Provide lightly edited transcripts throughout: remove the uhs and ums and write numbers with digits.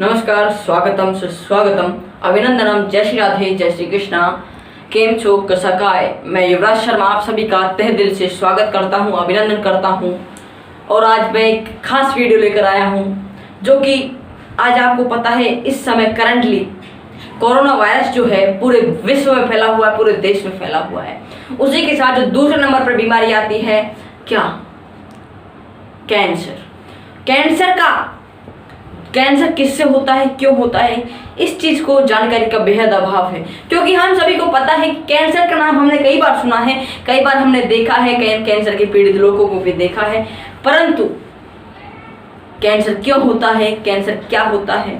नमस्कार, स्वागतम, सुस्वागतम, अभिनंदनम, जय श्री राधे, जय श्री कृष्णा। केम छो, कैसा काय। मैं युवराज शर्मा आप सभी का तहे दिल से स्वागत करता हूं, अभिनंदन करता हूं। और आज मैं एक खास वीडियो लेकर आया हूं, जो कि आज आपको पता है इस समय करंटली कोरोना वायरस जो है पूरे विश्व में फैला हुआ है, पूरे देश में फैला हुआ है। उसी के साथ जो दूसरे नंबर पर बीमारी आती है, क्या? कैंसर। कैंसर किससे होता है, क्यों होता है, इस चीज को जानकारी का बेहद अभाव है। क्योंकि हम सभी को पता है कि कैंसर का नाम हमने कई बार सुना है, कई बार हमने देखा है, कैंसर के पीड़ित लोगों को भी देखा है, परंतु कैंसर क्यों होता है, कैंसर क्या होता है,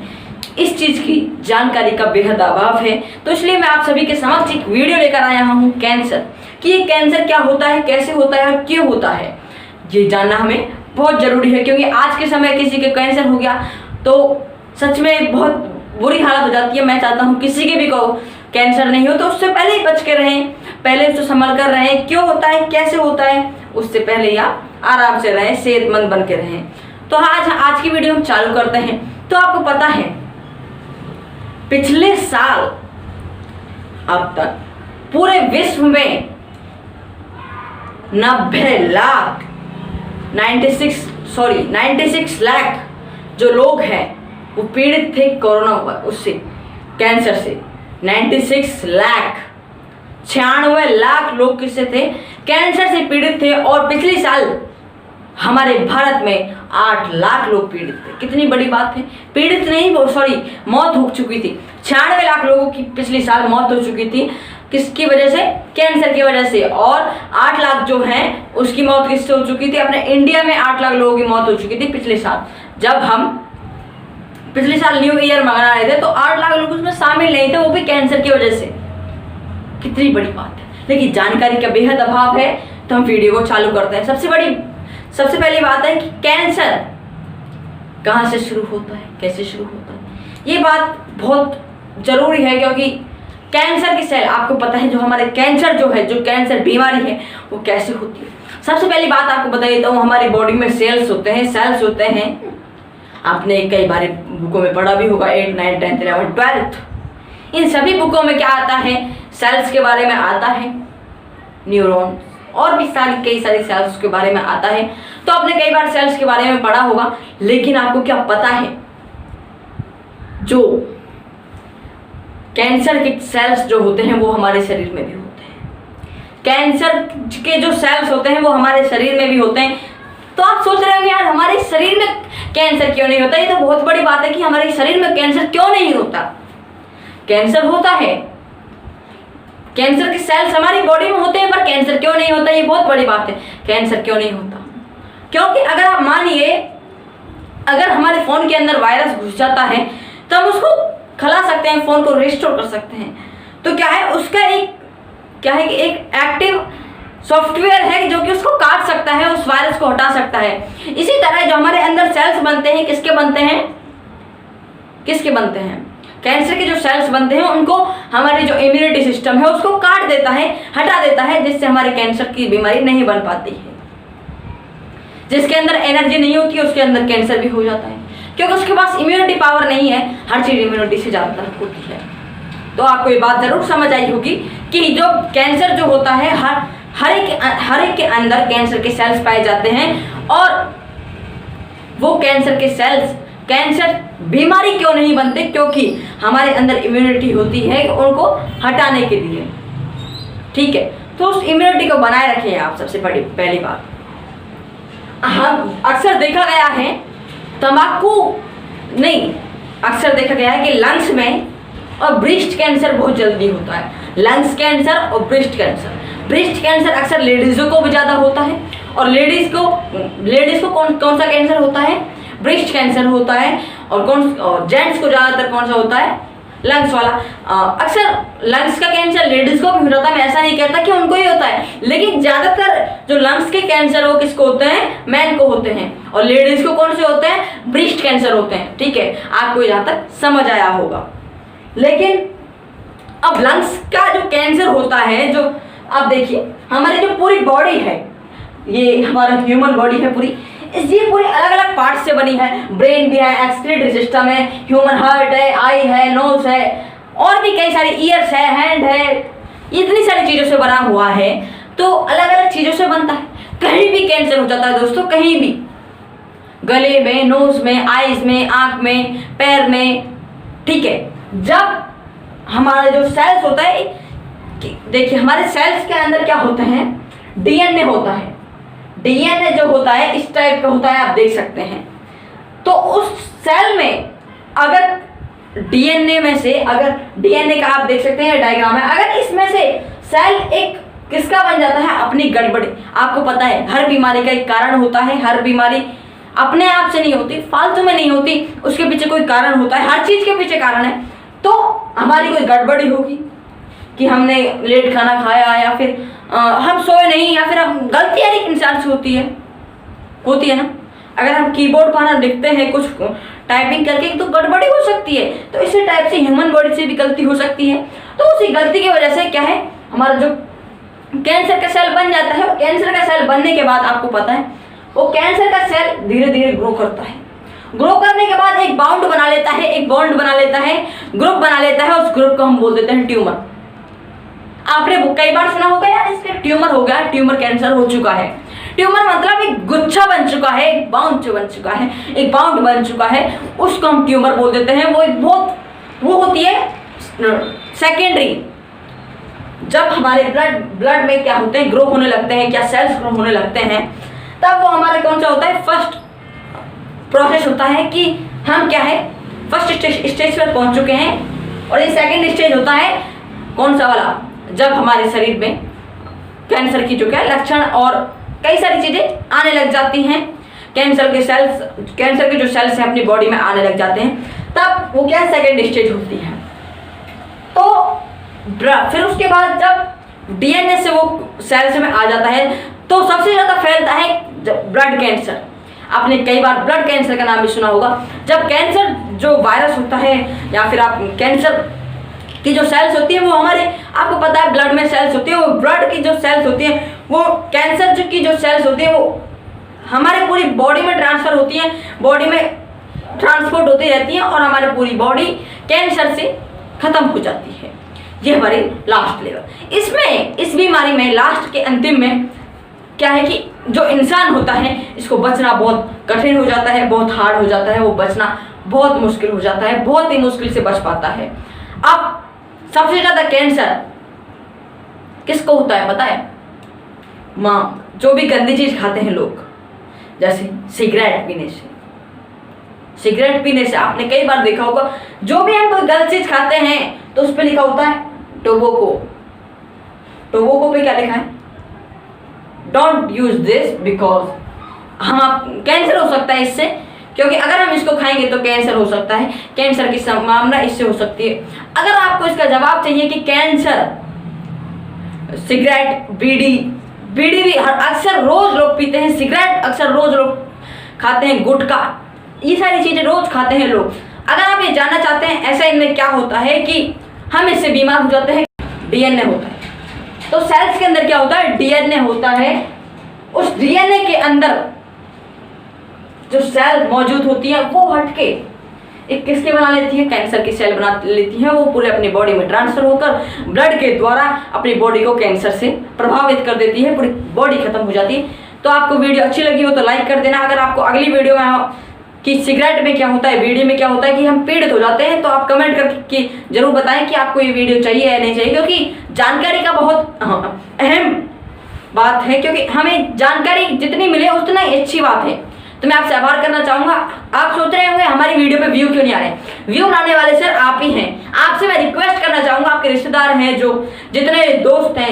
इस चीज की जानकारी का बेहद अभाव है। तो इसलिए मैं आप सभी के समक्ष एक वीडियो लेकर आया हूँ कैंसर, कि ये कैंसर क्या होता है, कैसे होता है और क्यों होता है। ये जानना हमें बहुत जरूरी है, क्योंकि आज के समय किसी के कैंसर हो गया तो सच में बहुत बुरी हालत हो जाती है। मैं चाहता हूँ किसी के भी को कैंसर नहीं हो, तो उससे पहले ही बच के रहें, पहले उसको संभल कर रहें। क्यों होता है, कैसे होता है, उससे पहले ही आप आराम से रहें, सेहतमंद बन के रहें। तो आज की वीडियो हम चालू करते हैं। तो आपको पता है पिछले साल अब तक पूरे विश्व में 96 लाख जो लोग हैं वो पीड़ित थे कोरोना उससे, कैंसर से। 96 लाख, 96 लाख लोग किससे थे, कैंसर से पीड़ित थे। और पिछले साल हमारे भारत में 8 लाख लोग पीड़ित थे। कितनी बड़ी बात है, पीड़ित नहीं, मौत हो चुकी थी। 96 लाख लोगों की पिछले साल मौत हो चुकी थी। किसकी वजह से? कैंसर की वजह से। और 8 लाख जो हैं उसकी मौत किससे हो चुकी थी? अपने इंडिया में 8 लाख लोगों की मौत हो चुकी थी पिछले साल। जब हम पिछले साल न्यू ईयर मना रहे थे तो 8 लाख लोग उसमें शामिल नहीं थे, वो भी कैंसर की वजह से। कितनी बड़ी बात है, लेकिन जानकारी का बेहद अभाव है। तो हम वीडियो को चालू करते हैं। सबसे पहली बात है कि कैंसर कहाँ से शुरू होता है, कैसे शुरू होता है, ये बात बहुत जरूरी है। क्योंकि कैंसर की सेल, आपको पता है जो हमारे कैंसर जो कैंसर बीमारी है वो कैसे होती है। सबसे पहली बात आपको बता देता हूँ, हमारी बॉडी में सेल्स होते हैं। आपने कई बार बुकों में पढ़ा भी होगा, 8, 9, 10, 11, 12। इन सभी बुकों में क्या आता है, सेल्स के बारे में आता है, न्यूरॉन और भी कई सारी सेल्स के बारे में आता है। तो आपने कई बार सेल्स के बारे में पढ़ा होगा, लेकिन आपको क्या पता है जो कैंसर के सेल्स जो होते हैं वो हमारे शरीर में भी होते हैं। कैंसर के जो सेल्स होते हैं वो हमारे शरीर में भी होते हैं। तो आप सोच रहे होंगे यार हमारे शरीर में कैंसर क्यों नहीं होता। ये तो बहुत बड़ी बात है कि हमारे शरीर में कैंसर क्यों नहीं होता। कैंसर होता है, कैंसर के सेल्स हमारी बॉडी में होते हैं, पर कैंसर क्यों नहीं होता, ये बहुत बड़ी बात है। कैंसर क्यों नहीं होता? क्योंकि अगर आप मानिए, अगर हमारे फोन के अंदर वायरस घुस जाता है तो हम उसको खला सकते हैं, फोन को रिस्टोर कर सकते हैं। तो क्या है, उसका एक एक्टिव सॉफ्टवेयर है जो कि उसको काट सकता है, उस वायरस को हटा सकता है। इसी तरह जो हमारे अंदर सेल्स बनते हैं, किसके बनते हैं? कैंसर के जो सेल्स बनते हैं उनको हमारी जो इम्यूनिटी सिस्टम है उसको काट देता है, हटा देता है, जिससे हमारे कैंसर की बीमारी नहीं बन पाती है। जिसके अंदर एनर्जी नहीं होती है उसके अंदर कैंसर भी हो जाता है, क्योंकि उसके पास इम्यूनिटी पावर नहीं है। हर चीज इम्यूनिटी से ज्यादा होती है। तो आपको ये बात जरूर समझ आई होगी कि जो कैंसर जो होता है, हर एक के अंदर कैंसर के सेल्स पाए जाते हैं। और वो कैंसर बीमारी क्यों नहीं बनते? क्योंकि हमारे अंदर इम्यूनिटी होती है उनको हटाने के लिए। ठीक है, तो उस इम्यूनिटी को बनाए रखें आप। सबसे पहली बात, हम अक्सर देखा गया है अक्सर देखा गया है कि लंग्स में और ब्रेस्ट कैंसर बहुत जल्दी होता है। लंग्स कैंसर और ब्रेस्ट कैंसर अक्सर लेडीजों को भी ज्यादा होता है। और लेडीज को कौन सा कैंसर होता है? ब्रेस्ट कैंसर होता है। और जेंट्स को ज्यादातर कौन सा होता है? लंग्स वाला। अक्सर लंग्स का कैंसर लेडीज को भी होता है। मैं ऐसा नहीं कहता कि उनको ही होता है, लेकिन ज्यादातर जो लंग्स के कैंसर वो किसको होते हैं? मैन को होते हैं। और लेडीज को कौन से होते हैं? ब्रेस्ट कैंसर होते हैं। ठीक है, आपको यहाँ तक समझ आया होगा। लेकिन अब लंग्स का जो कैंसर होता है, जो अब देखिए हमारी जो पूरी बॉडी है, ये हमारा ह्यूमन बॉडी है पूरी, ये पूरी अलग अलग पार्ट से बनी है। ब्रेन भी है, एक्सक्रीटरी सिस्टम है, ह्यूमन हार्ट है, आई है, नोज है, और भी कई सारी ईयर्स है, हैंड है, इतनी सारी चीज़ों से बना हुआ है। तो अलग अलग चीज़ों से बनता है। कहीं भी कैंसर हो जाता है दोस्तों, कहीं भी, गले में, नोज में, आईज में, आँख में, पैर में, ठीक है। जब हमारे जो सेल्स होता है, देखिए हमारे सेल्स के अंदर क्या होते हैं, डीएनए होता है। डीएनए जो होता है इस टाइप का होता है, आप देख सकते हैं। तो उस सेल में अगर डीएनए में से, अगर डीएनए का आप देख सकते हैं डायग्राम है, अगर इसमें से सेल एक किसका बन जाता है, अपनी गड़बड़ी। आपको पता है हर बीमारी का एक कारण होता है, हर बीमारी अपने आप से नहीं होती, फालतू में नहीं होती, उसके पीछे कोई कारण होता है, हर चीज के पीछे कारण है। तो हमारी कोई गड़बड़ी होगी कि हमने लेट खाना खाया, या फिर हम सोए नहीं, या फिर हम गलती हर एक इंसान से होती है ना। अगर हम कीबोर्ड पर लिखते हैं कुछ टाइपिंग करके तो गड़बड़ी हो सकती है। तो इसी टाइप से ह्यूमन बॉडी से भी गलती हो सकती है। तो उसी गलती की वजह से क्या है, हमारा जो कैंसर का सेल बन जाता है। कैंसर का सेल बनने के बाद आपको पता है वो कैंसर का सेल धीरे धीरे ग्रो करता है। ग्रो करने के बाद एक बाउंड बना लेता है, एक बॉन्ड बना लेता है, ग्रुप बना लेता है। उस ग्रुप को हम बोल देते हैं ट्यूमर। आपने कई बार सुना होगा यार इसके ट्यूमर हो गया, ट्यूमर कैंसर हो चुका है। ट्यूमर मतलब एक गुच्छा बन चुका है, एक बाउंड बन चुका है, एक बाउंड बन चुका है, उसको हम ट्यूमर बोल देते हैं। वो एक बहुत वो होती है सेकेंडरी। जब हमारे ब्लड में क्या होते हैं, ग्रो होने लगते हैं, क्या सेल्स ग्रो होने लगते हैं, तब वो हमारे कौन सा होता है, फर्स्ट प्रोसेस होता है कि हम क्या है फर्स्ट स्टेज पर पहुंच चुके हैं। और ये सेकेंड स्टेज होता है कौन सा वाला, जब हमारे शरीर में कैंसर की जो क्या लक्षण और कई सारी चीजें आने लग जाती हैं। कैंसर के जो सेल्स हैं अपनी बॉडी में आने लग जाते हैं, तब वो क्या सेकेंड स्टेज होती है। तो फिर उसके बाद जब डीएनए से वो सेल्स में आ जाता है तो सबसे ज्यादा फैलता है ब्लड कैंसर। आपने कई बार ब्लड कैंसर का नाम भी सुना होगा। जब कैंसर जो वायरस होता है, या फिर आप कैंसर की जो सेल्स होती है वो हमारे, आपको पता है ब्लड में सेल्स होती है, वो ब्लड की जो सेल्स होती है, वो कैंसर की जो सेल्स होती है वो हमारे पूरी बॉडी में ट्रांसफर होती है, बॉडी में ट्रांसपोर्ट होती रहती है, और हमारी पूरी बॉडी कैंसर से खत्म हो जाती है। ये हमारी लास्ट लेवल। इसमें इस बीमारी में लास्ट के अंतिम में क्या है कि जो इंसान होता है इसको बचना बहुत कठिन हो जाता है, बहुत हार्ड हो जाता है, वो बचना बहुत मुश्किल हो जाता है, बहुत ही मुश्किल से बच पाता है। अब सबसे ज्यादा कैंसर किसको होता है पता है, माँ, जो भी गंदी चीज खाते हैं लोग, जैसे सिगरेट पीने से आपने कई बार देखा होगा, जो भी हम कोई गलत चीज खाते हैं तो उस पर लिखा होता है टोबैको पे क्या लिखा है, डोंट यूज दिस बिकॉज हम कैंसर हो सकता है इससे, क्योंकि अगर हम इसको खाएंगे तो कैंसर हो सकता है, कैंसर की संभावना इससे हो सकती है। अगर आपको इसका जवाब चाहिए कि कैंसर, सिगरेट, बीड़ी भी अक्सर रोज लोग पीते हैं, सिगरेट अक्सर रोज लोग खाते हैं, गुटखा, ये सारी चीजें रोज खाते हैं लोग। अगर आप ये जानना चाहते हैं ऐसा इनमें क्या होता है कि हम इससे बीमार हो जाते हैं, डीएनए होता है। तो सेल्स के अंदर क्या होता है, डीएनए होता है। उस डीएनए के अंदर जो सेल मौजूद होती है वो हटके एक किसके बना लेती है, कैंसर की सेल बना लेती है। वो पूरे अपनी बॉडी में ट्रांसफर होकर ब्लड के द्वारा अपनी बॉडी को कैंसर से प्रभावित कर देती है, पूरी बॉडी खत्म हो जाती है। तो आपको वीडियो अच्छी लगी हो तो लाइक कर देना। अगर आपको अगली वीडियो में कि सिगरेट में क्या होता है, बीड़ी में क्या होता है कि हम पीड़ित हो जाते हैं, तो आप कमेंट करके जरूर बताएं कि आपको ये वीडियो चाहिए या नहीं चाहिए, क्योंकि जानकारी का बहुत अहम बात है, क्योंकि हमें जानकारी जितनी मिले उतना ही अच्छी बात है। तो मैं आपसे आभार करना चाहूंगा। आप सोच रहे होंगे हमारी वीडियो पे व्यू क्यों नहीं आ रहे, व्यू लाने वाले सर आप ही हैं। आपसे मैं रिक्वेस्ट करना चाहूंगा, आपके रिश्तेदार हैं, जो जितने दोस्त हैं,